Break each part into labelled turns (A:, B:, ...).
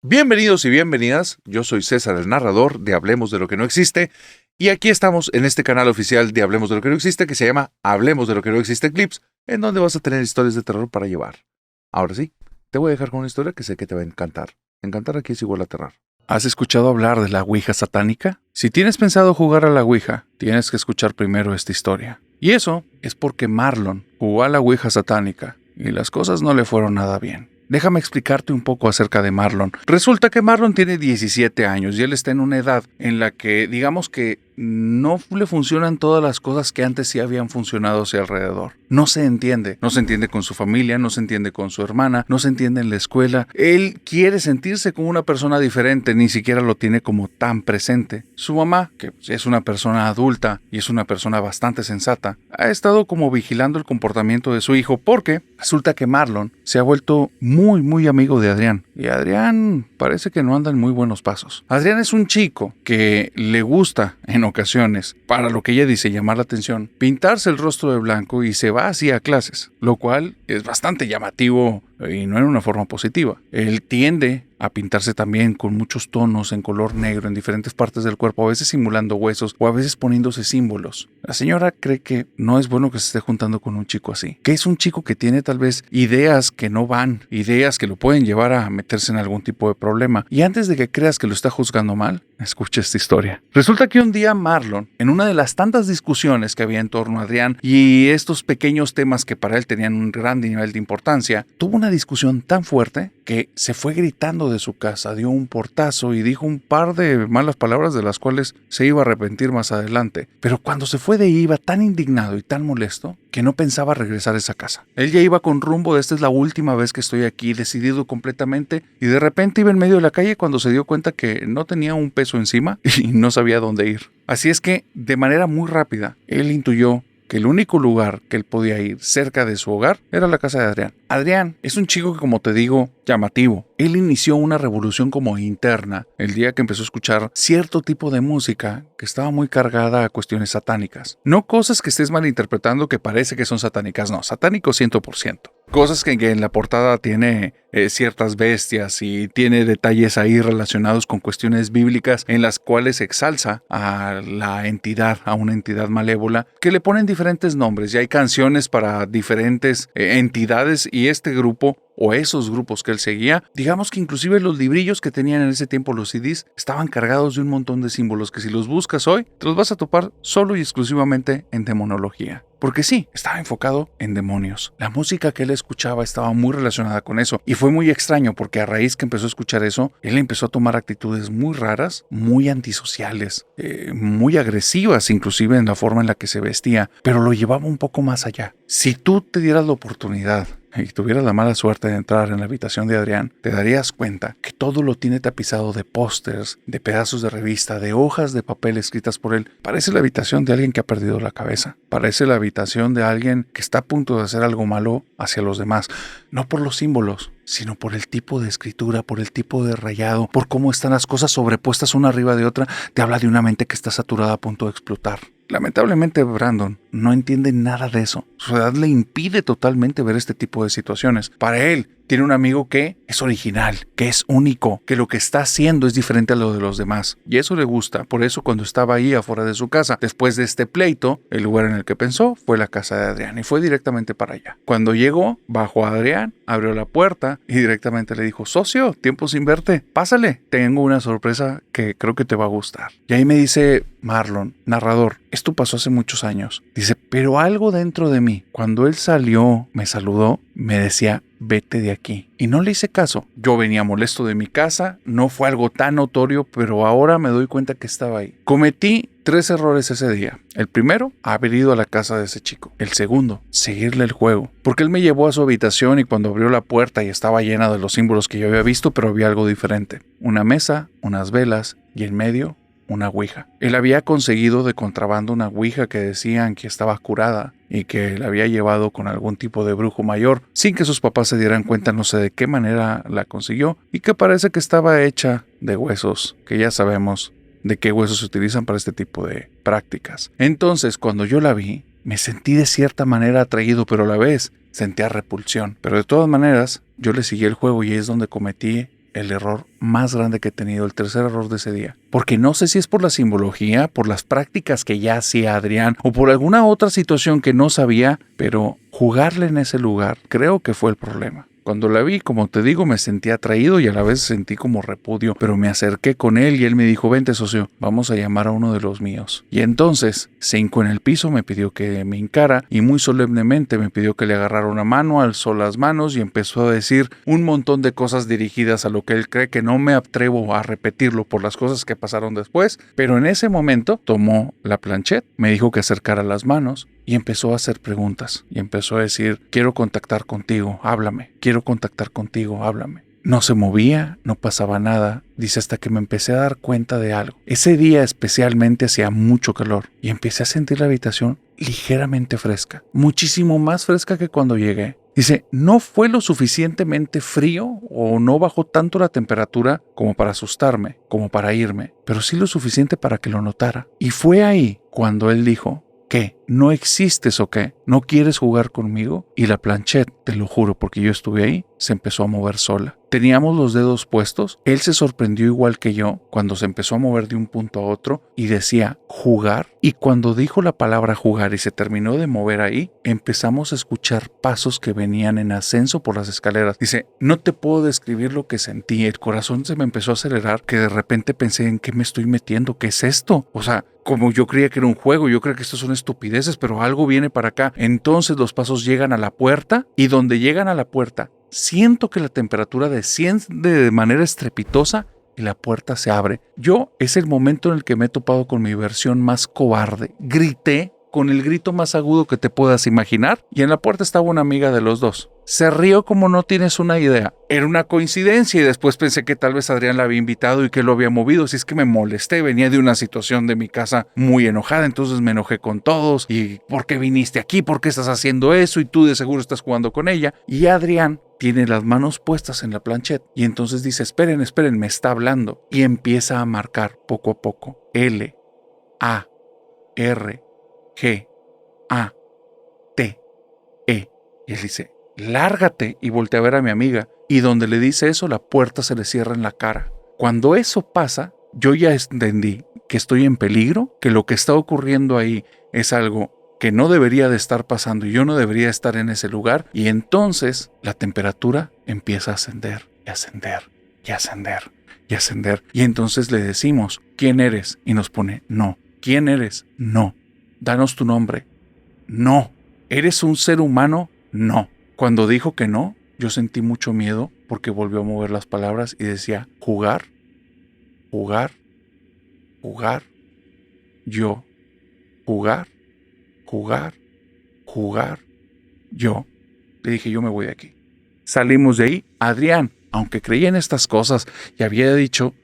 A: Bienvenidos y bienvenidas, yo soy César el narrador de Hablemos de lo que no existe y aquí estamos en este canal oficial de Hablemos de lo que no existe que se llama Hablemos de lo que no existe Clips, en donde vas a tener historias de terror para llevar. Ahora sí, te voy a dejar con una historia que sé que te va a encantar. Encantar aquí es igual a aterrar. ¿Has escuchado hablar de la Ouija satánica? Si tienes pensado jugar a la Ouija, tienes que escuchar primero esta historia. Y eso es porque Marlon jugó a la Ouija satánica y las cosas no le fueron nada bien. Déjame explicarte un poco acerca de Marlon. Resulta que Marlon tiene 17 años y él está en una edad en la que, digamos que no le funcionan todas las cosas que antes sí habían funcionado a su alrededor. No se entiende con su familia, no se entiende con su hermana, no se entiende en la escuela. Él quiere sentirse como una persona diferente, ni siquiera lo tiene como tan presente. Su mamá, que es una persona adulta y es una persona bastante sensata, ha estado como vigilando el comportamiento de su hijo porque resulta que Marlon se ha vuelto muy amigo de Adrián. Y Adrián parece que no anda en muy buenos pasos. Adrián es un chico que le gusta en ocasiones, para lo que ella dice llamar la atención, pintarse el rostro de blanco y se va así a clases, lo cual es bastante llamativo y no en una forma positiva. Él tiende a pintarse también con muchos tonos en color negro en diferentes partes del cuerpo, a veces simulando huesos o a veces poniéndose símbolos. La señora cree que no es bueno que se esté juntando con un chico así, que es un chico que tiene tal vez ideas que no van, ideas que lo pueden llevar a meterse en algún tipo de problema. Y antes de que creas que lo está juzgando mal, escucha esta historia. Resulta que un día Marlon, en una de las tantas discusiones que había en torno a Adrián y estos pequeños temas que para él tenían un gran nivel de importancia, tuvo una discusión tan fuerte que se fue gritando de su casa, dio un portazo y dijo un par de malas palabras de las cuales se iba a arrepentir más adelante. Pero cuando se fue de ahí iba tan indignado y tan molesto que no pensaba regresar a esa casa. Él ya iba con rumbo de esta es la última vez que estoy aquí, decidido completamente, y de repente iba en medio de la calle cuando se dio cuenta que no tenía un peso encima y no sabía dónde ir. Así es que, de manera muy rápida, él intuyó que el único lugar que él podía ir cerca de su hogar era la casa de Adrián. Adrián es un chico que, como te digo, llamativo. Él inició una revolución como interna el día que empezó a escuchar cierto tipo de música que estaba muy cargada a cuestiones satánicas. No cosas que estés malinterpretando que parece que son satánicas, no, satánico 100%. Cosas que en la portada tiene ciertas bestias y tiene detalles ahí relacionados con cuestiones bíblicas en las cuales exalza a la entidad, a una entidad malévola, que le ponen diferentes nombres y hay canciones para diferentes entidades y este grupo o esos grupos que él seguía, digamos que inclusive los librillos que tenían en ese tiempo los CDs estaban cargados de un montón de símbolos que si los buscas hoy te los vas a topar solo y exclusivamente en demonología. Porque sí, estaba enfocado en demonios. La música que él escuchaba estaba muy relacionada con eso y fue muy extraño porque a raíz que empezó a escuchar eso, él empezó a tomar actitudes muy raras, muy antisociales, muy agresivas inclusive en la forma en la que se vestía, pero lo llevaba un poco más allá. Si tú te dieras la oportunidad y tuvieras la mala suerte de entrar en la habitación de Adrián, te darías cuenta que todo lo tiene tapizado de pósters, de pedazos de revista, de hojas de papel escritas por él. Parece la habitación de alguien que ha perdido la cabeza. Parece la habitación de alguien que está a punto de hacer algo malo hacia los demás. No por los símbolos, sino por el tipo de escritura, por el tipo de rayado, por cómo están las cosas sobrepuestas una arriba de otra. Te habla de una mente que está saturada a punto de explotar. Lamentablemente Brandon no entiende nada de eso. Su edad le impide totalmente ver este tipo de situaciones. Para él, tiene un amigo que es original, que es único, que lo que está haciendo es diferente a lo de los demás. Y eso le gusta. Por eso cuando estaba ahí afuera de su casa, después de este pleito, el lugar en el que pensó fue la casa de Adrián y fue directamente para allá. Cuando llegó, bajó a Adrián, abrió la puerta y directamente le dijo: socio, tiempo sin verte, pásale, tengo una sorpresa que creo que te va a gustar. Y ahí me dice Marlon, narrador, esto pasó hace muchos años. Dice, pero algo dentro de mí, cuando él salió, me saludó, me decía, vete de aquí. Y no le hice caso. Yo venía molesto de mi casa, no fue algo tan notorio, pero ahora me doy cuenta que estaba ahí. Cometí 3 errores ese día. El primero, haber ido a la casa de ese chico. El segundo, seguirle el juego. Porque él me llevó a su habitación y cuando abrió la puerta y estaba llena de los símbolos que yo había visto, pero había algo diferente. Una mesa, unas velas y en medio una ouija. Él había conseguido de contrabando una ouija que decían que estaba curada y que la había llevado con algún tipo de brujo mayor sin que sus papás se dieran cuenta, no sé de qué manera la consiguió, y que parece que estaba hecha de huesos, que ya sabemos de qué huesos se utilizan para este tipo de prácticas. Entonces, cuando yo la vi, me sentí de cierta manera atraído, pero a la vez sentía repulsión. Pero de todas maneras, yo le seguí el juego y ahí es donde cometí el error más grande que he tenido, el tercer error de ese día. Porque no sé si es por la simbología, por las prácticas que ya hacía Adrián o por alguna otra situación que no sabía, pero jugarle en ese lugar creo que fue el problema. Cuando la vi, como te digo, me sentí atraído y a la vez sentí como repudio, pero me acerqué con él y él me dijo, vente socio, vamos a llamar a uno de los míos. Y entonces se hincó en el piso, me pidió que me hincara y muy solemnemente me pidió que le agarrara una mano, alzó las manos y empezó a decir un montón de cosas dirigidas a lo que él cree, que no me atrevo a repetirlo por las cosas que pasaron después, pero en ese momento tomó la planchette, me dijo que acercara las manos y empezó a hacer preguntas y empezó a decir, quiero contactar contigo, háblame, quiero contactar contigo, háblame. No se movía, no pasaba nada, dice, hasta que me empecé a dar cuenta de algo. Ese día especialmente hacía mucho calor y empecé a sentir la habitación ligeramente fresca, muchísimo más fresca que cuando llegué. Dice, no fue lo suficientemente frío o no bajó tanto la temperatura como para asustarme, como para irme, pero sí lo suficiente para que lo notara. Y fue ahí cuando él dijo, ¿qué? ¿No existes o qué? ¿No quieres jugar conmigo? Y la planchette, te lo juro porque yo estuve ahí, se empezó a mover sola. Teníamos los dedos puestos, él se sorprendió igual que yo cuando se empezó a mover de un punto a otro y decía jugar. Y cuando dijo la palabra jugar y se terminó de mover ahí, empezamos a escuchar pasos que venían en ascenso por las escaleras. Dice, no te puedo describir lo que sentí, el corazón se me empezó a acelerar, que de repente pensé en qué me estoy metiendo, ¿qué es esto? O sea, como yo creía que era un juego, yo creía que esto son estupideces, pero algo viene para acá. Entonces los pasos llegan a la puerta y donde llegan a la puerta, siento que la temperatura desciende de manera estrepitosa y la puerta se abre. Yo es el momento en el que me he topado con mi versión más cobarde. Grité con el grito más agudo que te puedas imaginar y en la puerta estaba una amiga de los dos. Se rió como no tienes una idea. Era una coincidencia y después pensé que tal vez Adrián la había invitado y que lo había movido. Si es que me molesté, venía de una situación de mi casa muy enojada, entonces me enojé con todos. ¿Y por qué viniste aquí? ¿Por qué estás haciendo eso? Y tú de seguro estás jugando con ella. Y Adrián tiene las manos puestas en la planchette y entonces dice, esperen, me está hablando. Y empieza a marcar poco a poco. L, A, R, G, A, T, E. Y él dice, lárgate, y voltea a ver a mi amiga. Y donde le dice eso, la puerta se le cierra en la cara. Cuando eso pasa, yo ya entendí que estoy en peligro, que lo que está ocurriendo ahí es algo que no debería de estar pasando y yo no debería estar en ese lugar. Y entonces la temperatura empieza a ascender y ascender y ascender y ascender. Y entonces le decimos, ¿quién eres? Y nos pone, no. ¿Quién eres? No. Danos tu nombre. No. ¿Eres un ser humano? No. Cuando dijo que no, yo sentí mucho miedo porque volvió a mover las palabras y decía, jugar, jugar, jugar, yo, jugar, jugar, jugar, yo. Le dije, yo me voy de aquí. Salimos de ahí. Adrián, aunque creía en estas cosas y había dicho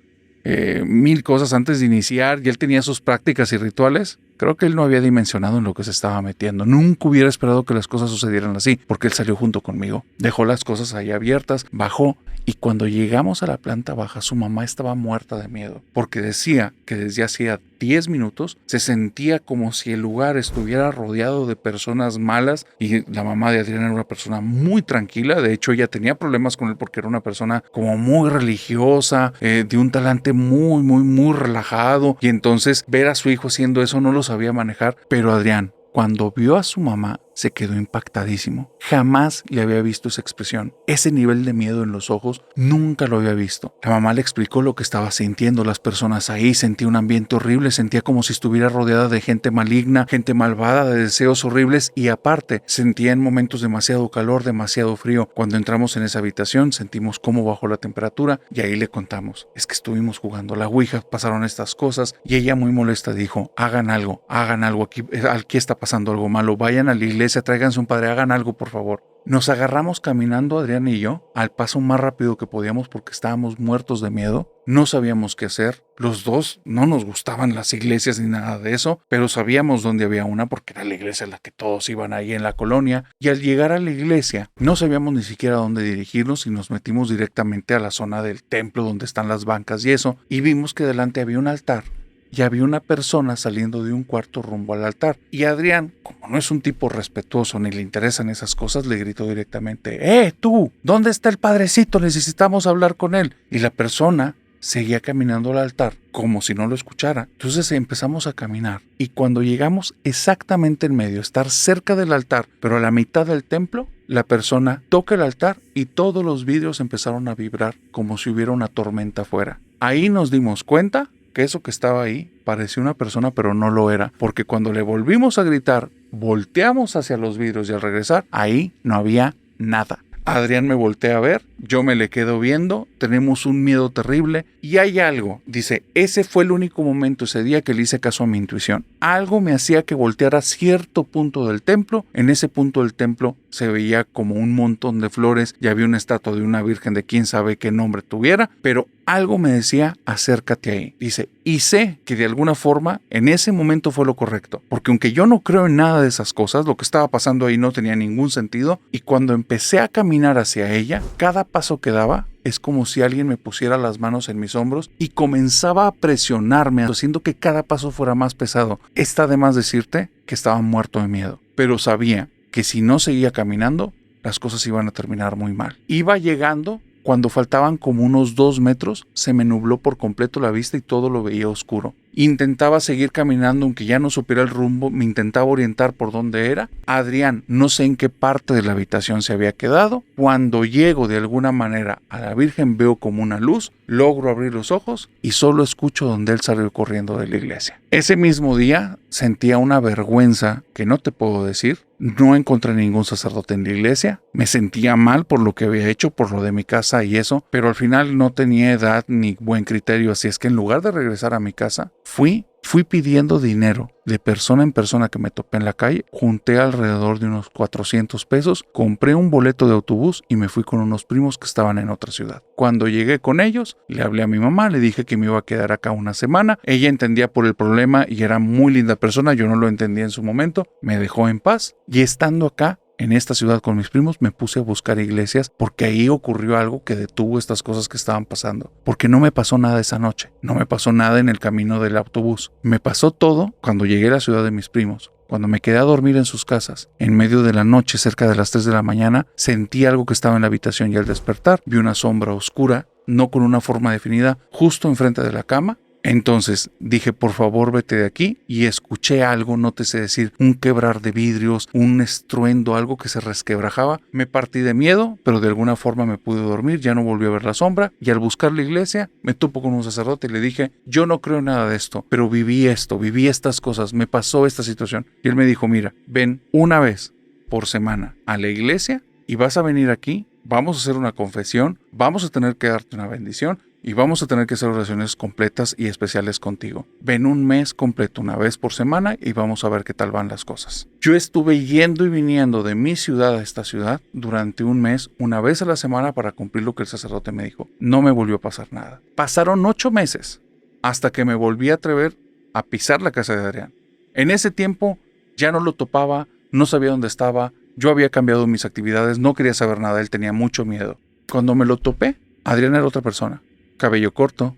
A: mil cosas antes de iniciar y él tenía sus prácticas y rituales, creo que él no había dimensionado en lo que se estaba metiendo. Nunca hubiera esperado que las cosas sucedieran así, porque él salió junto conmigo. Dejó las cosas ahí abiertas, bajó, y cuando llegamos a la planta baja, su mamá estaba muerta de miedo, porque decía que desde hacía 10 minutos se sentía como si el lugar estuviera rodeado de personas malas, y la mamá de Adrián era una persona muy tranquila. De hecho, ella tenía problemas con él porque era una persona como muy religiosa, de un talante muy relajado, y entonces ver a su hijo haciendo eso no lo sabía manejar. Pero Adrián, cuando vio a su mamá, se quedó impactadísimo. Jamás le había visto esa expresión. Ese nivel de miedo en los ojos nunca lo había visto. La mamá le explicó lo que estaba sintiendo las personas ahí. Sentía un ambiente horrible, sentía como si estuviera rodeada de gente maligna, gente malvada, de deseos horribles, y aparte sentía en momentos demasiado calor, demasiado frío. Cuando entramos en esa habitación sentimos cómo bajó la temperatura y ahí le contamos, es que estuvimos jugando a la ouija, pasaron estas cosas, y ella muy molesta dijo, hagan algo, aquí está pasando algo malo, vayan a la iglesia, tráiganse un padre, hagan algo por favor. Nos agarramos caminando Adrián y yo al paso más rápido que podíamos porque estábamos muertos de miedo. No sabíamos qué hacer. Los dos no nos gustaban las iglesias ni nada de eso, pero sabíamos dónde había una porque era la iglesia a la que todos iban ahí en la colonia. Y al llegar a la iglesia no sabíamos ni siquiera dónde dirigirnos y nos metimos directamente a la zona del templo donde están las bancas y eso. Y vimos que delante había un altar y había una persona saliendo de un cuarto rumbo al altar. Y Adrián, como no es un tipo respetuoso ni le interesan esas cosas, le gritó directamente: tú, ¿dónde está el padrecito? Necesitamos hablar con él. Y la persona seguía caminando al altar como si no lo escuchara. Entonces empezamos a caminar y cuando llegamos exactamente en medio, estar cerca del altar, pero a la mitad del templo, la persona toca el altar y todos los vidrios empezaron a vibrar como si hubiera una tormenta afuera. Ahí nos dimos cuenta que eso que estaba ahí parecía una persona, pero no lo era, porque cuando le volvimos a gritar, volteamos hacia los vidrios y al regresar, ahí no había nada. Adrián me voltea a ver, yo me le quedo viendo, tenemos un miedo terrible y hay algo, dice, ese fue el único momento ese día que le hice caso a mi intuición. Algo me hacía que volteara a cierto punto del templo, en ese punto del templo se veía como un montón de flores y había una estatua de una virgen de quién sabe qué nombre tuviera, pero algo me decía, acércate ahí. Dice, y sé que de alguna forma en ese momento fue lo correcto, porque aunque yo no creo en nada de esas cosas, lo que estaba pasando ahí no tenía ningún sentido y cuando empecé a caminar hacia ella, cada paso que daba es como si alguien me pusiera las manos en mis hombros y comenzaba a presionarme, haciendo que cada paso fuera más pesado. Está de más decirte que estaba muerto de miedo, pero sabía que si no seguía caminando, las cosas iban a terminar muy mal. Iba llegando, cuando faltaban como unos 2 metros, se me nubló por completo la vista y todo lo veía oscuro. Intentaba seguir caminando, aunque ya no supiera el rumbo, me intentaba orientar por dónde era. Adrián, no sé en qué parte de la habitación se había quedado. Cuando llego de alguna manera a la Virgen veo como una luz, logro abrir los ojos y solo escucho donde él salió corriendo de la iglesia. Ese mismo día sentía una vergüenza que no te puedo decir. No encontré ningún sacerdote en la iglesia. Me sentía mal por lo que había hecho, por lo de mi casa y eso, pero al final no tenía edad ni buen criterio, así es que en lugar de regresar a mi casa, fui pidiendo dinero de persona en persona que me topé en la calle, junté alrededor de unos 400 pesos, compré un boleto de autobús y me fui con unos primos que estaban en otra ciudad. Cuando llegué con ellos, le hablé a mi mamá, le dije que me iba a quedar acá una semana. Ella entendía por el problema y era muy linda persona, yo no lo entendía en su momento, me dejó en paz y estando acá, en esta ciudad con mis primos, me puse a buscar iglesias porque ahí ocurrió algo que detuvo estas cosas que estaban pasando. Porque no me pasó nada esa noche, no me pasó nada en el camino del autobús. Me pasó todo cuando llegué a la ciudad de mis primos. Cuando me quedé a dormir en sus casas, en medio de la noche, cerca de las 3 de la mañana, sentí algo que estaba en la habitación y al despertar vi una sombra oscura, no con una forma definida, justo enfrente de la cama. Entonces dije, por favor, vete de aquí, y escuché algo, no te sé decir, un quebrar de vidrios, un estruendo, algo que se resquebrajaba. Me partí de miedo, pero de alguna forma me pude dormir, ya no volví a ver la sombra, y al buscar la iglesia me topo con un sacerdote y le dije, yo no creo en nada de esto, pero viví esto, viví estas cosas, me pasó esta situación. Y él me dijo, mira, ven una vez por semana a la iglesia y vas a venir aquí, vamos a hacer una confesión, vamos a tener que darte una bendición, y vamos a tener que hacer oraciones completas y especiales contigo. Ven un mes completo, una vez por semana, y vamos a ver qué tal van las cosas. Yo estuve yendo y viniendo de mi ciudad a esta ciudad durante un mes, una vez a la semana, para cumplir lo que el sacerdote me dijo. No me volvió a pasar nada. Pasaron 8 meses hasta que me volví a atrever a pisar la casa de Adrián. En ese tiempo ya no lo topaba, no sabía dónde estaba, yo había cambiado mis actividades, no quería saber nada, él tenía mucho miedo. Cuando me lo topé, Adrián era otra persona. Cabello corto,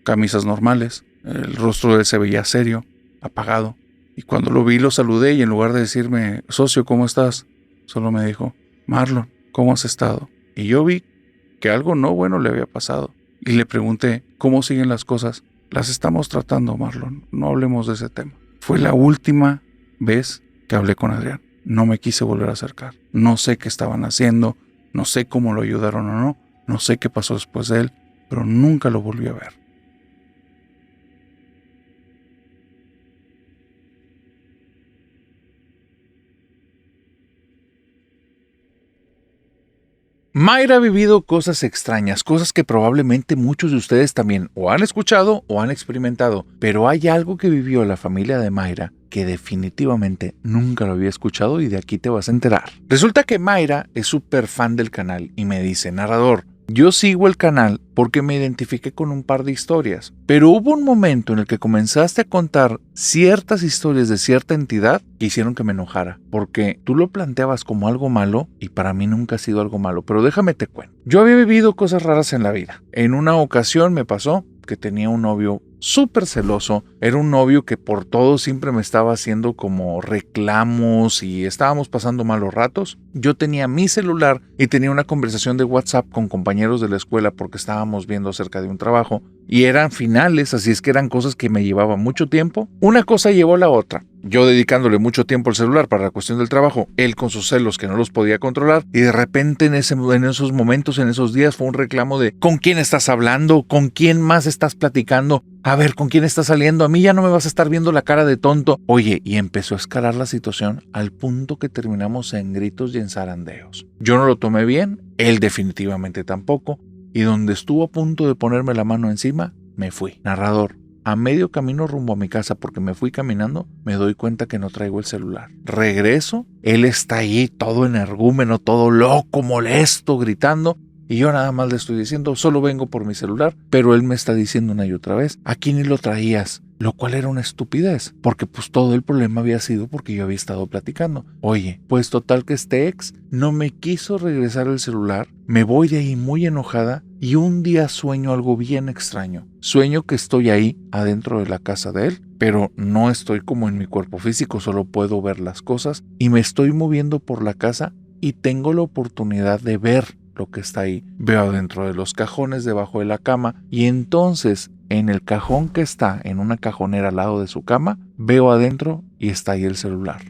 A: camisas normales, el rostro de él se veía serio, apagado. Y cuando lo vi lo saludé y en lugar de decirme, socio, ¿cómo estás?, solo me dijo, Marlon, ¿cómo has estado? Y yo vi que algo no bueno le había pasado. Y le pregunté, ¿cómo siguen las cosas? Las estamos tratando, Marlon, no hablemos de ese tema. Fue la última vez que hablé con Adrián. No me quise volver a acercar. No sé qué estaban haciendo, no sé cómo lo ayudaron o no, no sé qué pasó después de él, pero nunca lo volví a ver. Mayra ha vivido cosas extrañas, cosas que probablemente muchos de ustedes también o han escuchado o han experimentado, pero hay algo que vivió la familia de Mayra que definitivamente nunca lo había escuchado y de aquí te vas a enterar. Resulta que Mayra es súper fan del canal y me dice, narrador, yo sigo el canal porque me identifiqué con un par de historias, pero hubo un momento en el que comenzaste a contar ciertas historias de cierta entidad que hicieron que me enojara, porque tú lo planteabas como algo malo y para mí nunca ha sido algo malo, pero déjame te cuento. Yo había vivido cosas raras en la vida. En una ocasión me pasó que tenía un novio súper celoso. Era un novio que por todo siempre me estaba haciendo como reclamos y estábamos pasando malos ratos. Yo tenía mi celular y tenía una conversación de WhatsApp con compañeros de la escuela porque estábamos viendo acerca de un trabajo y eran finales, así es que eran cosas que me llevaban mucho tiempo. Una cosa llevó a la otra. Yo dedicándole mucho tiempo al celular para la cuestión del trabajo, él con sus celos que no los podía controlar, y de repente en esos momentos, en esos días, fue un reclamo de ¿con quién estás hablando? ¿Con quién más estás platicando? A ver, ¿con quién estás saliendo? A mí ya no me vas a estar viendo la cara de tonto. Oye, y empezó a escalar la situación al punto que terminamos en gritos y en zarandeos. Yo no lo tomé bien, él definitivamente tampoco, y donde estuvo a punto de ponerme la mano encima, me fui. Narrador. A medio camino rumbo a mi casa, porque me fui caminando, me doy cuenta que no traigo el celular. Regreso, él está ahí todo energúmeno, todo loco, molesto, gritando. Y yo nada más le estoy diciendo, solo vengo por mi celular, pero él me está diciendo una y otra vez, aquí ni lo traías, lo cual era una estupidez, porque pues todo el problema había sido porque yo había estado platicando. Oye, pues total que este ex no me quiso regresar el celular, me voy de ahí muy enojada y un día sueño algo bien extraño. Sueño que estoy ahí adentro de la casa de él, pero no estoy como en mi cuerpo físico, solo puedo ver las cosas y me estoy moviendo por la casa y tengo la oportunidad de ver lo que está ahí. Veo adentro de los cajones debajo de la cama y entonces en el cajón que está en una cajonera al lado de su cama, veo adentro y está ahí el celular.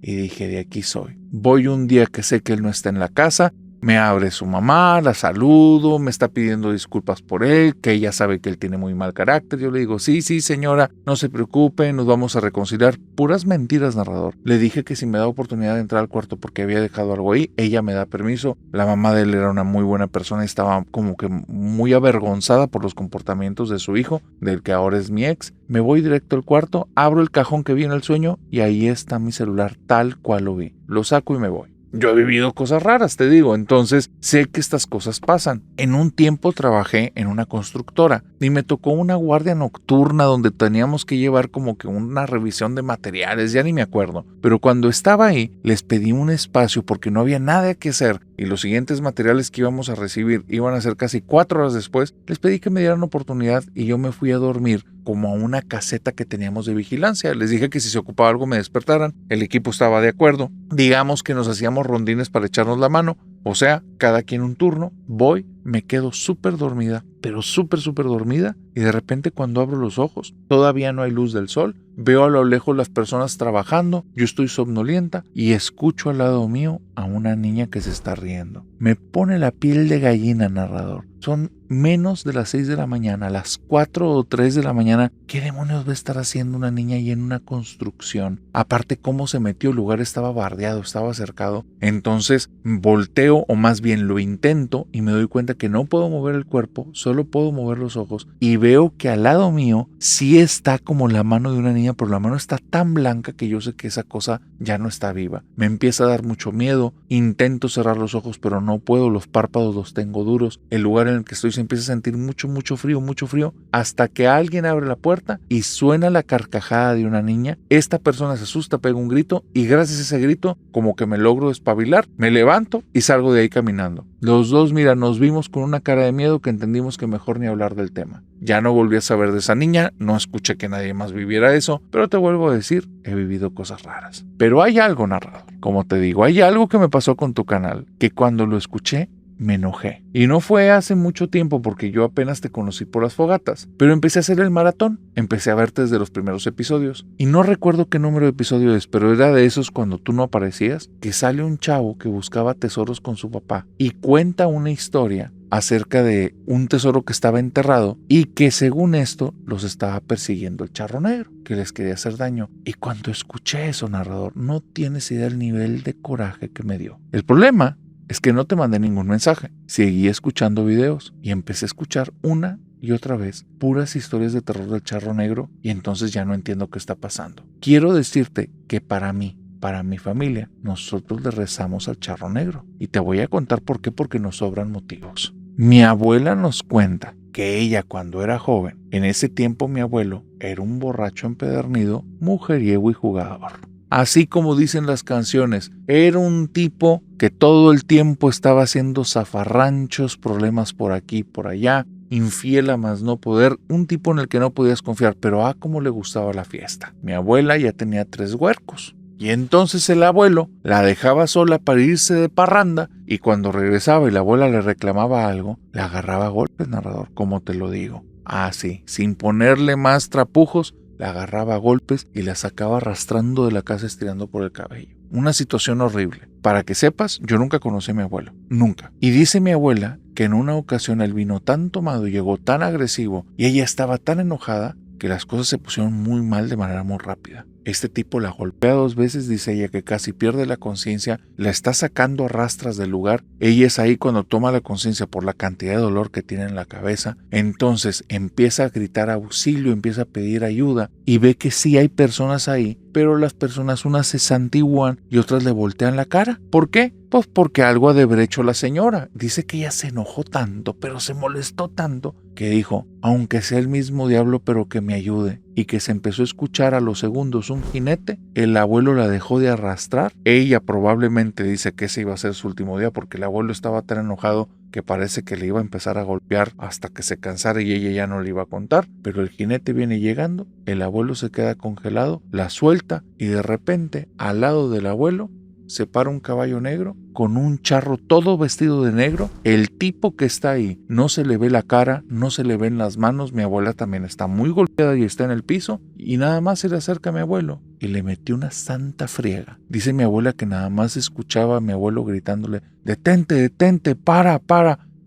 A: Y dije, de aquí soy. Voy un día que sé que él no está en la casa, me abre su mamá, la saludo, me está pidiendo disculpas por él, que ella sabe que él tiene muy mal carácter. Yo le digo, sí señora, no se preocupe, nos vamos a reconciliar. Puras mentiras, narrador. Le dije que si me da oportunidad de entrar al cuarto porque había dejado algo ahí, ella me da permiso. La mamá de él era una muy buena persona y estaba como que muy avergonzada por los comportamientos de su hijo, del que ahora es mi ex. Me voy directo al cuarto, abro el cajón que vi en el sueño y ahí está mi celular tal cual lo vi. Lo saco y me voy. Yo he vivido cosas raras, te digo, entonces sé que estas cosas pasan. En un tiempo trabajé en una constructora y me tocó una guardia nocturna donde teníamos que llevar como que una revisión de materiales, ya ni me acuerdo. Pero cuando estaba ahí, les pedí un espacio porque no había nada que hacer y los siguientes materiales que íbamos a recibir iban a ser casi 4 horas después. Les pedí que me dieran oportunidad y yo me fui a dormir como a una caseta que teníamos de vigilancia. Les dije que si se ocupaba algo me despertaran. El equipo estaba de acuerdo. Digamos que nos hacíamos rondines para echarnos la mano. O sea, cada quien un turno. Voy, me quedo súper dormida, pero súper dormida. Y de repente cuando abro los ojos, todavía no hay luz del sol. Veo a lo lejos las personas trabajando. Yo estoy somnolienta y escucho al lado mío a una niña que se está riendo. Me pone la piel de gallina, narrador. Son menos de las 6 de la mañana, a las 4 o 3 de la mañana. ¿Qué demonios va a estar haciendo una niña ahí en una construcción? Aparte, cómo se metió, el lugar estaba bardeado, estaba cercado. Entonces volteo, o más bien lo intento, y me doy cuenta que no puedo mover el cuerpo, solo puedo mover los ojos. Y veo que al lado mío sí está como la mano de una niña, pero la mano está tan blanca que yo sé que esa cosa ya no está viva. Me empieza a dar mucho miedo, intento cerrar los ojos, pero no puedo, los párpados los tengo duros. El lugar en el que estoy se empieza a sentir mucho frío, hasta que alguien abre la puerta y suena la carcajada de una niña. Esta persona se asusta, pega un grito y gracias a ese grito como que me logro despabilar, me levanto y salgo de ahí caminando. Los dos, mira, nos vimos con una cara de miedo que entendimos que mejor ni hablar del tema. Ya no volví a saber de esa niña, no escuché que nadie más viviera eso, pero te vuelvo a decir, he vivido cosas raras. Pero hay algo, narrador, como te digo, hay algo que me pasó con tu canal, que cuando lo escuché, me enojé. Y no fue hace mucho tiempo porque yo apenas te conocí por las fogatas, pero empecé a hacer el maratón, empecé a verte desde los primeros episodios. Y no recuerdo qué número de episodio es, pero era de esos cuando tú no aparecías, que sale un chavo que buscaba tesoros con su papá y cuenta una historia acerca de un tesoro que estaba enterrado y que según esto los estaba persiguiendo el charro negro, que les quería hacer daño. Y cuando escuché eso, narrador, no tienes idea del nivel de coraje que me dio. El problema es que no te mandé ningún mensaje. Seguí escuchando videos y empecé a escuchar una y otra vez puras historias de terror del charro negro y entonces ya no entiendo qué está pasando. Quiero decirte que para mí, para mi familia, nosotros le rezamos al charro negro. Y te voy a contar por qué, porque nos sobran motivos. Mi abuela nos cuenta que ella cuando era joven, en ese tiempo mi abuelo era un borracho empedernido, mujeriego y jugador. Así como dicen las canciones, era un tipo que todo el tiempo estaba haciendo zafarranchos, problemas por aquí y por allá. infiel a más no poder, un tipo en el que no podías confiar, pero cómo le gustaba la fiesta. Mi abuela ya tenía 3 huercos. Y entonces el abuelo la dejaba sola para irse de parranda y cuando regresaba y la abuela le reclamaba algo, le agarraba a golpes, narrador, como te lo digo. Sí, sin ponerle más trapujos, la agarraba a golpes y la sacaba arrastrando de la casa estirando por el cabello. Una situación horrible. Para que sepas, yo nunca conocí a mi abuelo. Nunca. Y dice mi abuela que en una ocasión él vino tan tomado y llegó tan agresivo y ella estaba tan enojada que las cosas se pusieron muy mal de manera muy rápida. Este tipo la golpea 2 veces, dice ella, que casi pierde la conciencia, la está sacando a rastras del lugar. Ella es ahí cuando toma la conciencia por la cantidad de dolor que tiene en la cabeza. Entonces empieza a gritar auxilio, empieza a pedir ayuda y ve que sí hay personas ahí, pero las personas, unas se santiguan y otras le voltean la cara. ¿Por qué? Pues porque algo ha de haber hecho la señora. Dice que ella se enojó tanto, pero se molestó tanto, que dijo, aunque sea el mismo diablo, pero que me ayude. Y que se empezó a escuchar a los segundos un jinete. El abuelo la dejó de arrastrar. Ella probablemente dice que ese iba a ser su último día porque el abuelo estaba tan enojado que parece que le iba a empezar a golpear hasta que se cansara y ella ya no le iba a contar. Pero el jinete viene llegando, el abuelo se queda congelado, la suelta y de repente al lado del abuelo se para un caballo negro con un charro todo vestido de negro. El tipo que está ahí no se le ve la cara, no se le ven las manos. Mi abuela también está muy golpeada y está en el piso y nada más se le acerca a mi abuelo y le metió una santa friega. Dice mi abuela que nada más escuchaba a mi abuelo gritándole, detente, detente, para,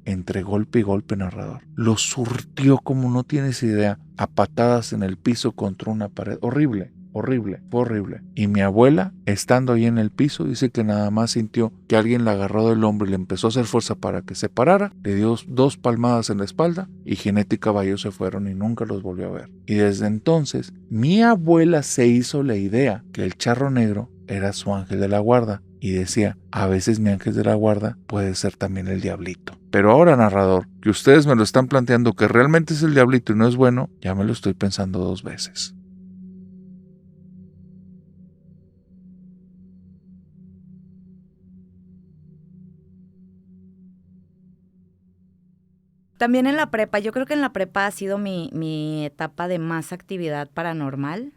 A: entre golpe y golpe, narrador. Lo surtió como no tienes idea, a patadas en el piso contra una pared. Horrible. Horrible, fue horrible. Y mi abuela, estando ahí en el piso, dice que nada más sintió que alguien la agarró del hombro y le empezó a hacer fuerza para que se parara, le dio 2 palmadas en la espalda y jinete y caballo se fueron y nunca los volvió a ver. Y desde entonces, mi abuela se hizo la idea que el charro negro era su ángel de la guarda y decía, a veces mi ángel de la guarda puede ser también el diablito. Pero ahora, narrador, que ustedes me lo están planteando que realmente es el diablito y no es bueno, ya me lo estoy pensando 2 veces.
B: También en la prepa, yo creo que en la prepa ha sido mi etapa de más actividad paranormal.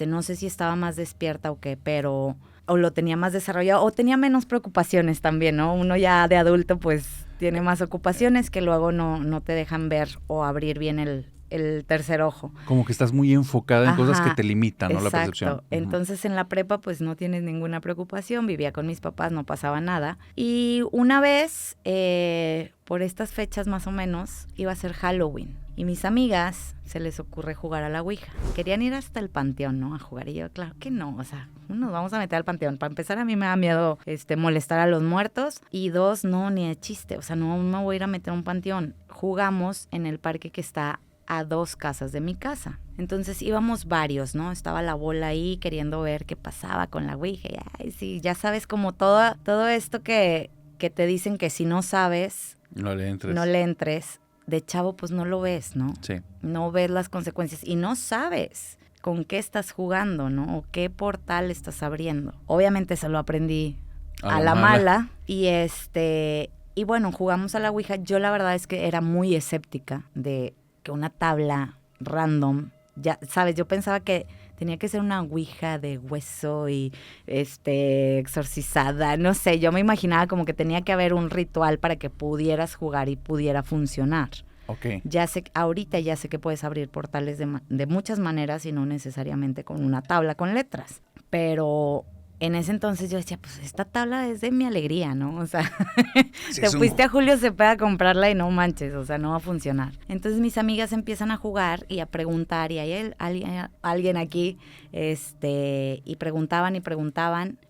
B: No sé si estaba más despierta o qué, pero o lo tenía más desarrollado o tenía menos preocupaciones también, ¿no? Uno ya de adulto pues tiene más ocupaciones que luego no te dejan ver o abrir bien el tercer ojo.
A: Como que estás muy enfocada en cosas que te limitan, ¿no?
B: Exacto.
A: La percepción.
B: Entonces en la prepa pues no tienes ninguna preocupación, vivía con mis papás, no pasaba nada. Y una vez, por estas fechas más o menos, iba a ser Halloween. Y mis amigas se les ocurre jugar a la Ouija. Querían ir hasta el panteón, ¿no? A jugar. Y yo, claro que no, o sea, nos vamos a meter al panteón. Para empezar, a mí me da miedo molestar a los muertos. Y 2, no, ni de chiste. O sea, no me voy a ir a meter a un panteón. Jugamos en el parque que está a 2 casas de mi casa. Entonces íbamos varios, ¿no? Estaba la bola ahí queriendo ver qué pasaba con la Ouija. Y, ay, sí, ya sabes, como todo esto que te dicen que si no sabes, no le entres. De chavo, pues no lo ves, ¿no?
A: Sí.
B: No ves las consecuencias y no sabes con qué estás jugando, ¿no? O qué portal estás abriendo. Obviamente se lo aprendí a la mala. Y bueno, jugamos a la Ouija. Yo la verdad es que era muy escéptica de que una tabla random, ya sabes, yo pensaba que tenía que ser una ouija de hueso y exorcizada, no sé, yo me imaginaba como que tenía que haber un ritual para que pudieras jugar y pudiera funcionar.
A: Okay.
B: Ahorita ya sé que puedes abrir portales de muchas maneras y no necesariamente con una tabla con letras, pero en ese entonces yo decía, pues esta tabla es de mi alegría, ¿no? O sea, sí, te fuiste a Julio Cepeda a comprarla y no manches, o sea, no va a funcionar. Entonces mis amigas empiezan a jugar y a preguntar, y hay alguien aquí, y preguntaban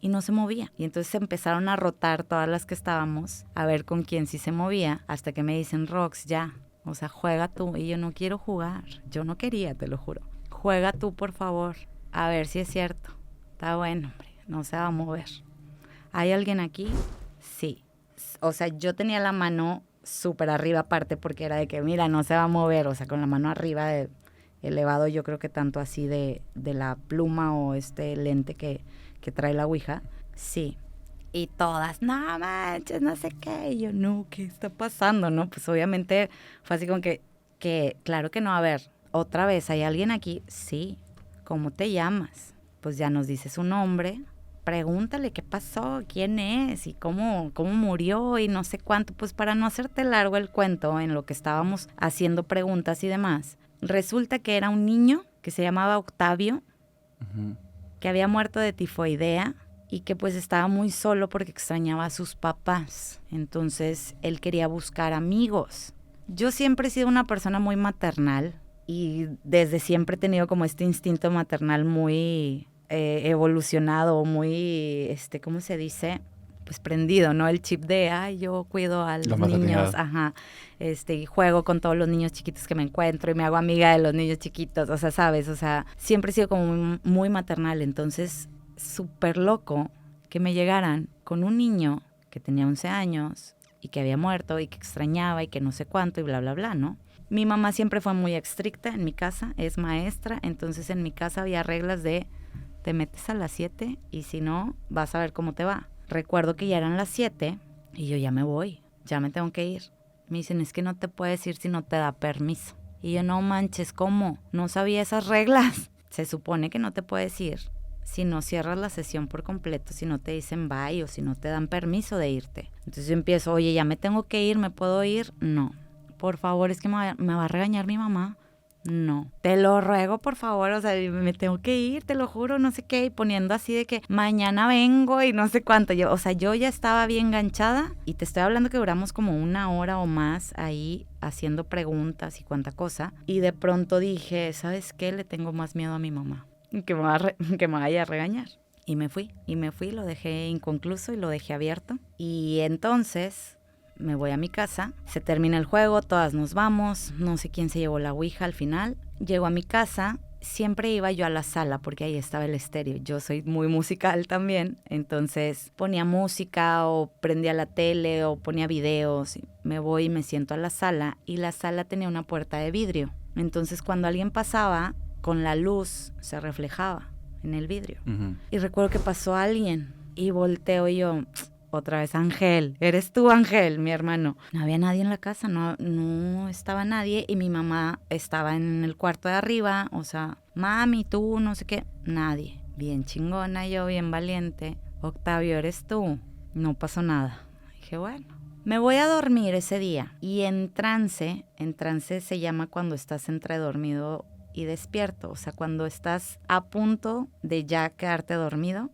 B: y no se movía. Y entonces empezaron a rotar todas las que estábamos, a ver con quién sí se movía, hasta que me dicen, Rox, ya, o sea, juega tú. Y yo no quiero jugar, yo no quería, te lo juro. Juega tú, por favor, a ver si es cierto. Está bueno, hombre. No se va a mover. ¿Hay alguien aquí? Sí. O sea, yo tenía la mano súper arriba aparte porque era de que, mira, no se va a mover. O sea, con la mano arriba elevado, yo creo que tanto así de la pluma o lente que trae la Ouija. Sí. Y todas, no manches, no sé qué. Y yo, no, ¿qué está pasando? No, pues obviamente fue así como que, claro que no, a ver, otra vez, ¿hay alguien aquí? Sí. ¿Cómo te llamas? Pues ya nos dice su nombre. Pregúntale qué pasó, quién es y cómo murió y no sé cuánto. Pues para no hacerte largo el cuento en lo que estábamos haciendo preguntas y demás, resulta que era un niño que se llamaba Octavio, que había muerto de tifoidea y que pues estaba muy solo porque extrañaba a sus papás. Entonces él quería buscar amigos. Yo siempre he sido una persona muy maternal y desde siempre he tenido como este instinto maternal muy evolucionado, muy, ¿cómo se dice? Pues prendido, ¿no? El chip de, ay, yo cuido a los niños, ajá, y juego con todos los niños chiquitos que me encuentro y me hago amiga de los niños chiquitos, o sea, ¿sabes? O sea, siempre he sido como muy, muy maternal, entonces súper loco que me llegaran con un niño que tenía 11 años y que había muerto y que extrañaba y que no sé cuánto y bla, bla, bla, ¿no? Mi mamá siempre fue muy estricta en mi casa, es maestra, entonces en mi casa había reglas de te metes a las 7 y si no, vas a ver cómo te va. Recuerdo que ya eran las 7 y yo ya me voy, ya me tengo que ir. Me dicen, es que no te puedes ir si no te da permiso. Y yo, no manches, ¿cómo? No sabía esas reglas. Se supone que no te puedes ir si no cierras la sesión por completo, si no te dicen bye o si no te dan permiso de irte. Entonces yo empiezo, oye, ya me tengo que ir, ¿me puedo ir? No. Por favor, es que me va a regañar mi mamá. No, te lo ruego por favor, o sea, me tengo que ir, te lo juro, no sé qué, y poniendo así de que mañana vengo y no sé cuánto, yo, o sea, yo ya estaba bien enganchada y te estoy hablando que duramos como 1 hora o más ahí haciendo preguntas y cuánta cosa, y de pronto dije, ¿sabes qué? Le tengo más miedo a mi mamá, que me vaya a regañar. Y me fui, lo dejé inconcluso y lo dejé abierto, y entonces me voy a mi casa, se termina el juego, todas nos vamos, no sé quién se llevó la ouija al final. Llego a mi casa, siempre iba yo a la sala porque ahí estaba el estéreo. Yo soy muy musical también, entonces ponía música o prendía la tele o ponía videos. Me voy y me siento a la sala y la sala tenía una puerta de vidrio. Entonces cuando alguien pasaba, con la luz se reflejaba en el vidrio. Y recuerdo que pasó alguien y volteo y yo... Otra vez, Ángel, eres tú, Ángel, mi hermano. No había nadie en la casa, no estaba nadie y mi mamá estaba en el cuarto de arriba, o sea, mami, tú, no sé qué, nadie. Bien chingona yo, bien valiente. Octavio, eres tú. No pasó nada. Dije, bueno, me voy a dormir ese día y en trance se llama cuando estás entre dormido y despierto, o sea, cuando estás a punto de ya quedarte dormido,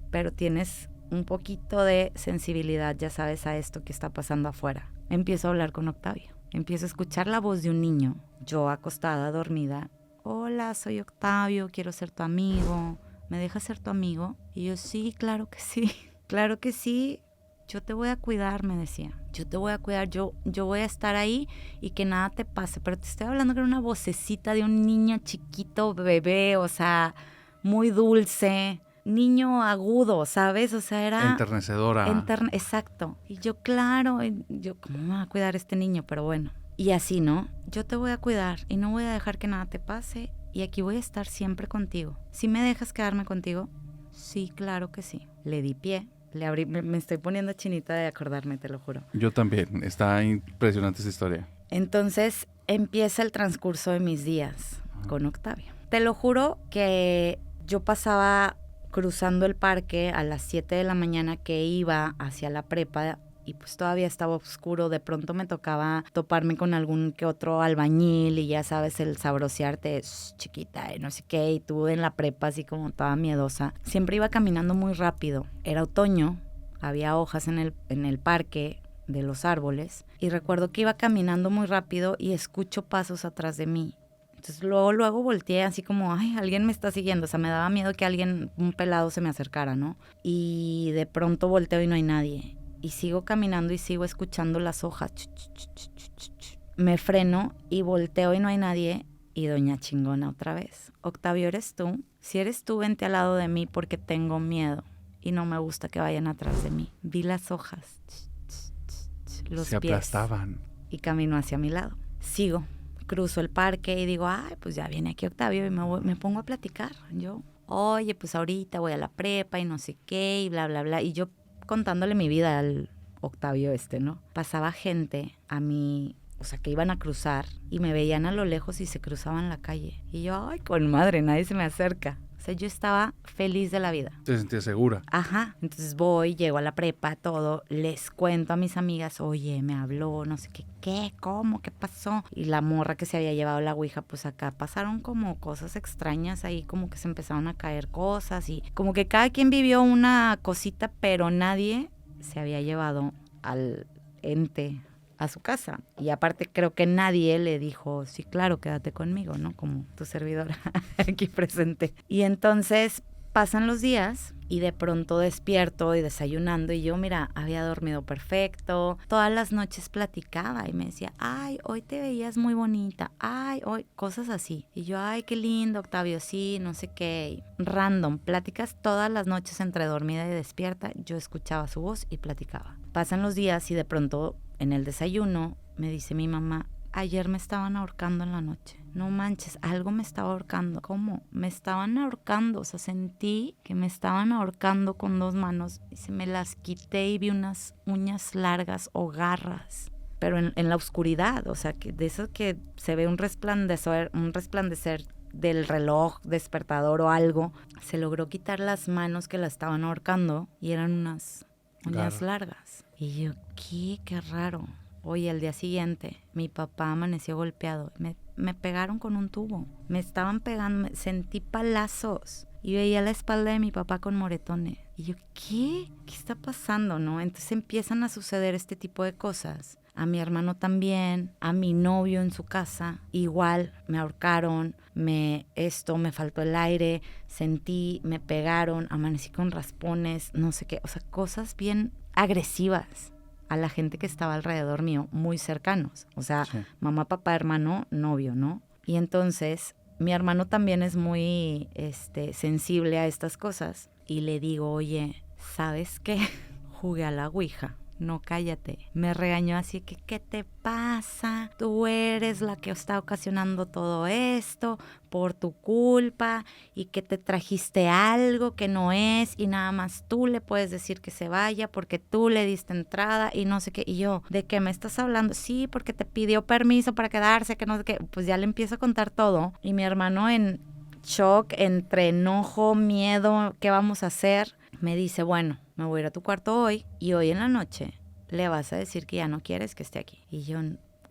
B: pero tienes un poquito de sensibilidad, ya sabes, a esto que está pasando afuera. Empiezo a hablar con Octavio. Empiezo a escuchar la voz de un niño. Yo acostada, dormida. Hola, soy Octavio, quiero ser tu amigo. ¿Me dejas ser tu amigo? Y yo, sí, claro que sí. Claro que sí. Yo te voy a cuidar, me decía. Yo te voy a cuidar, yo voy a estar ahí y que nada te pase. Pero te estoy hablando que era una vocecita de un niño chiquito, bebé, o sea, muy dulce. Niño agudo, ¿sabes? O sea, era...
A: Enternecedora.
B: Exacto. Y yo, claro, y yo, ¿cómo me va a cuidar este niño? Pero bueno. Y así, ¿no? Yo te voy a cuidar y no voy a dejar que nada te pase y aquí voy a estar siempre contigo. ¿Sí me dejas quedarme contigo? Sí, claro que sí. Le di pie, le abrí, me estoy poniendo chinita de acordarme, te lo juro.
A: Yo también, está impresionante esa historia.
B: Entonces empieza el transcurso de mis días con Octavio. Te lo juro que yo pasaba cruzando el parque a las 7 de la mañana que iba hacia la prepa y pues todavía estaba oscuro. De pronto me tocaba toparme con algún que otro albañil y ya sabes, el sabrosearte, chiquita y no sé qué, y tú en la prepa así como toda miedosa. Siempre iba caminando muy rápido. Era otoño, había hojas en el parque de los árboles y recuerdo que iba caminando muy rápido y escucho pasos atrás de mí. Entonces luego volteé así como, ay, alguien me está siguiendo. O sea, me daba miedo que un pelado se me acercara, ¿no? Y de pronto volteo y no hay nadie. Y sigo caminando y sigo escuchando las hojas. Me freno y volteo y no hay nadie. Y doña chingona otra vez. Octavio, ¿eres tú? Si eres tú, vente al lado de mí porque tengo miedo. Y no me gusta que vayan atrás de mí. Vi las hojas. Los
A: se
B: pies.
A: aplastaban.
B: Y camino hacia mi lado. Sigo. Cruzo el parque y digo, ay, pues ya viene aquí Octavio y me pongo a platicar. Yo, oye, pues ahorita voy a la prepa y no sé qué y bla, bla, bla. Y yo contándole mi vida al Octavio ¿no? Pasaba gente a mí, o sea, que iban a cruzar y me veían a lo lejos y se cruzaban la calle. Y yo, ay, con madre, nadie se me acerca. O sea, yo estaba feliz de la vida.
A: Te sentías segura.
B: Ajá. Entonces voy, llego a la prepa, todo, les cuento a mis amigas, oye, me habló, no sé qué, cómo, qué pasó. Y la morra que se había llevado la ouija, pues acá pasaron como cosas extrañas ahí, como que se empezaron a caer cosas y como que cada quien vivió una cosita, pero nadie se había llevado al ente a su casa. Y aparte creo que nadie le dijo, sí, claro, quédate conmigo, ¿no? Como tu servidora aquí presente. Y entonces pasan los días y de pronto despierto y desayunando y yo, mira, había dormido perfecto. Todas las noches platicaba y me decía, ay, hoy te veías muy bonita, ay, hoy, cosas así. Y yo, ay, qué lindo, Octavio, sí, no sé qué. Random, pláticas todas las noches entre dormida y despierta. Yo escuchaba su voz y platicaba. Pasan los días y de pronto en el desayuno me dice mi mamá, ayer me estaban ahorcando en la noche. No manches, algo me estaba ahorcando. ¿Cómo? Me estaban ahorcando, o sea, sentí que me estaban ahorcando con 2 manos y se me las quité y vi unas uñas largas o garras, pero en la oscuridad, o sea, que de eso que se ve un resplandecer del reloj despertador o algo. Se logró quitar las manos que la estaban ahorcando y eran unas uñas largas. Y yo, qué raro. Oye, al día siguiente, mi papá amaneció golpeado. Me pegaron con un tubo. Me estaban pegando, sentí palazos. Y veía la espalda de mi papá con moretones. Y yo, ¿qué? ¿Qué está pasando, no? Entonces empiezan a suceder este tipo de cosas. A mi hermano también, a mi novio en su casa, igual me ahorcaron, me faltó el aire, sentí, me pegaron, amanecí con raspones, no sé qué, o sea, cosas bien agresivas a la gente que estaba alrededor mío, muy cercanos, o sea, sí. Mamá, papá, hermano, novio, ¿no? Y entonces mi hermano también es muy sensible a estas cosas y le digo, oye, ¿sabes qué? Jugué a la ouija. No, cállate. Me regañó así que, ¿qué te pasa? Tú eres la que está ocasionando todo esto por tu culpa y que te trajiste algo que no es y nada más tú le puedes decir que se vaya porque tú le diste entrada y no sé qué. Y yo, ¿de qué me estás hablando? Sí, porque te pidió permiso para quedarse, que no sé qué. Pues ya le empiezo a contar todo y mi hermano en shock, entre enojo, miedo, ¿qué vamos a hacer? Me dice, bueno, me voy a ir a tu cuarto hoy y hoy en la noche le vas a decir que ya no quieres que esté aquí. Y yo,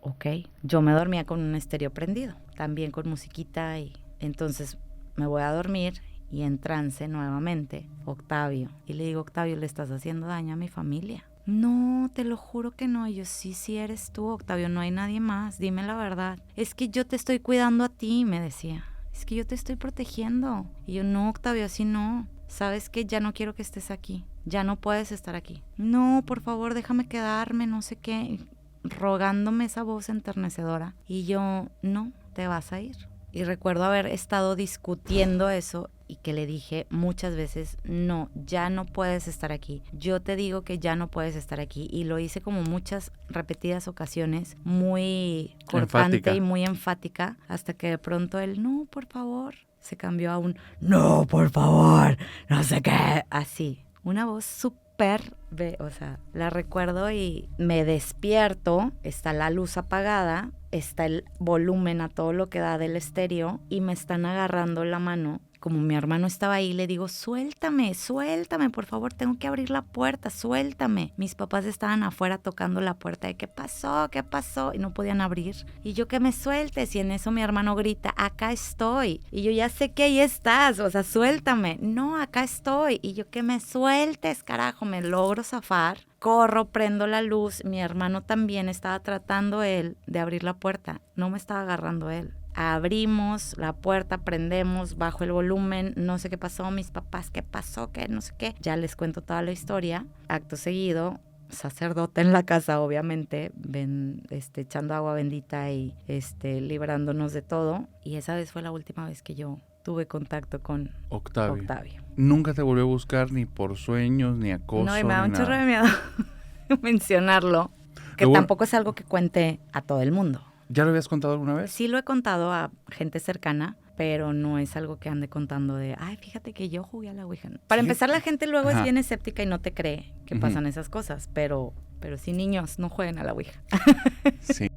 B: ok. Yo me dormía con un estéreo prendido, también con musiquita y entonces me voy a dormir y en trance nuevamente, Octavio. Y le digo, Octavio, le estás haciendo daño a mi familia. No, te lo juro que no. Y yo, sí eres tú, Octavio, no hay nadie más, dime la verdad. Es que yo te estoy cuidando a ti, me decía. Es que yo te estoy protegiendo. Y yo, no, Octavio, así no. ¿Sabes qué? Ya no quiero que estés aquí. Ya no puedes estar aquí. No, por favor, déjame quedarme, no sé qué. Rogándome esa voz enternecedora. Y yo, no, te vas a ir. Y recuerdo haber estado discutiendo eso y que le dije muchas veces, no, ya no puedes estar aquí. Yo te digo que ya no puedes estar aquí. Y lo hice como muchas repetidas ocasiones, muy cortante y muy enfática, hasta que de pronto él, no, por favor, se cambió a un, no, por favor, no sé qué, así. Una voz súper, o sea, la recuerdo y me despierto, está la luz apagada, está el volumen a todo lo que da del estéreo y me están agarrando la mano. Como mi hermano estaba ahí, le digo, suéltame, por favor, tengo que abrir la puerta, suéltame. Mis papás estaban afuera tocando la puerta de ¿qué pasó? Y no podían abrir. Y yo, que me sueltes. Y en eso mi hermano grita, acá estoy. Y yo, ya sé que ahí estás, o sea, suéltame. No, acá estoy. Y yo, que me sueltes, carajo, me logro zafar. Corro, prendo la luz. Mi hermano también estaba tratando él de abrir la puerta. No me estaba agarrando él. Abrimos la puerta, prendemos, bajo el volumen, no sé qué pasó, mis papás, qué pasó, qué no sé qué. Ya les cuento toda la historia. Acto seguido, sacerdote en la casa, obviamente, echando agua bendita y librándonos de todo. Y esa vez fue la última vez que yo tuve contacto con Octavio.
A: Nunca te volvió a buscar ni por sueños, ni acoso.
B: No, y me da un chorro de miedo mencionarlo, que tampoco es algo que cuente a todo el mundo.
A: ¿Ya lo habías contado alguna vez?
B: Sí lo he contado a gente cercana, pero no es algo que ande contando de, ay, fíjate que yo jugué a la Ouija. Para
A: Sí.
B: empezar, la gente luego
A: Ajá.
B: es bien escéptica y no te cree que
A: Ujú.
B: pasan esas cosas, pero sí, niños, no jueguen a la Ouija.
A: Sí.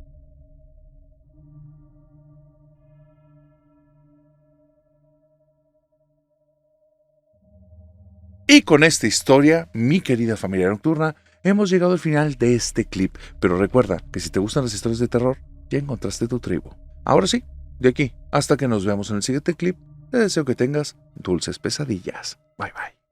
A: Y con esta historia, mi querida familia nocturna, hemos llegado al final de este clip. Pero recuerda que si te gustan las historias de terror, ya encontraste tu tribu. Ahora sí, de aquí hasta que nos veamos en el siguiente clip, te deseo que tengas dulces pesadillas. Bye bye.